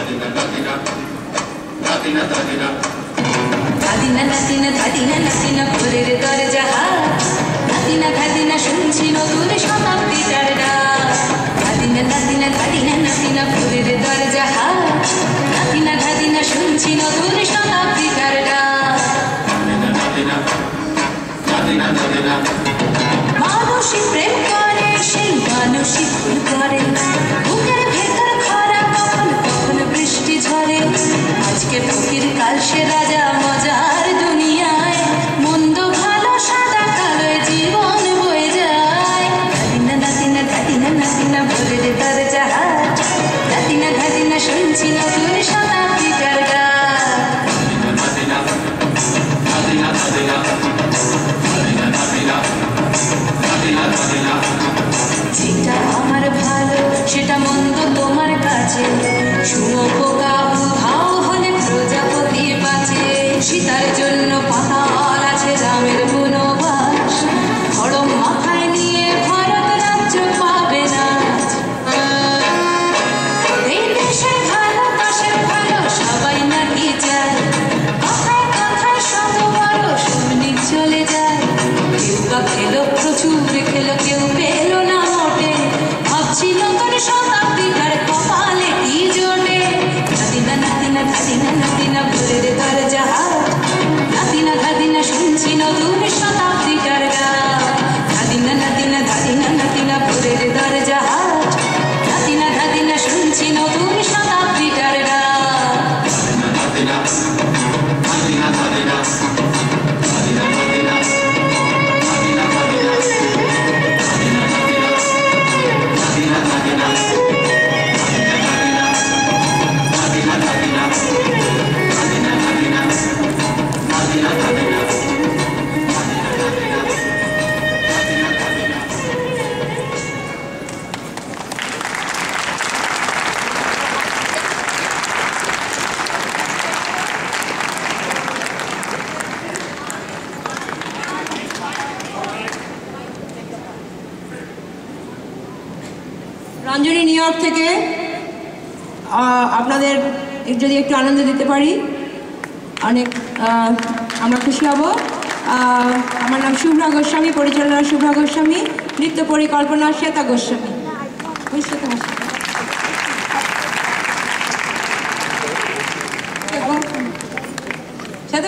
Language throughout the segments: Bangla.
ধাদিনা নাতিনা ধাদিনা নাতিনা ভোরের দরজা ধাদিনা ধাদিনা শুনছি নতুন শতাব্দীটার ডাক ধাদিনা নাতিনা ধাদিনা নাতিনা ভোরের দরজা ধাদিনা ধাদিনা শুনছি নতুন শতাব্দীটার ডাক মানুষই প্রেম করে সেই মানুষই ভুল করে বুকের ভেতর খরা কখন কখন বৃষ্টি ঝরে আজকে ফকির কাল সে রাজা মজার দুনিয়ায় মন্দ ভালো সাদা কালোয় জীবন বয়ে যায় ধাদিনা নাতিনা ধাদিনা নাতিনা ভোরের দরজা ধাদিনা ধাদিনা শুনছি নতুন শতাব্দীটার গান যেটা আমার ভালো সেটা মন্দ তোমার কাছে শুঁয়োপোকা উধাও হলে প্রজাপতি বাঁচে সীতার জন্য পাতাল আছে রামের বনবাস ধরম মাথায় নিয়ে ভারত রাজ্য পাবে না এই দেশের ভালো পাশের ভালো সবাই নাকি চায় কথায় কথায় শত বড় সৈনিক চলে যায় কেউ বা খেলো প্রচুর খেলো কেউ পেলো না মোটে ভাবছি নতুন শতাব্দীটার কপালে কি জোটে ধাদিনা নাতিনা ধাদিনা নাতিনা ভোরের দরজা ধাদিনা ধাদিনা শুনছি নতুন শতাব্দীটার গান ধাদিনা নাতিনা ধাদিনা নাতিনা ভোরের দরজা ধাদিনা ধাদিনা শুনছি নতুন শতাব্দীটার রঞ্জনী নিউ ইয়র্ক থেকে আপনাদের যদি একটু আনন্দ দিতে পারি অনেক আমরা খুশি হব আমার নাম শুভ্রা গোস্বামী পরিচালনা শুভ্রা গোস্বামী নৃত্য পরিকল্পনা শ্বেতা গোস্বামী শ্বেতা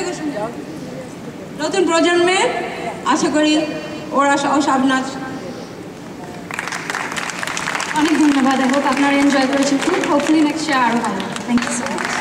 গোস্বামী নতুন প্রজন্মের আশা করি ওরা সব নাচ অনেক ধন্যবাদ। আই হোপ আপনারা এনজয় করেছেন খুব। হোপফুলি নেক্সট ইয়ার আরও ভালো। Thank you so much.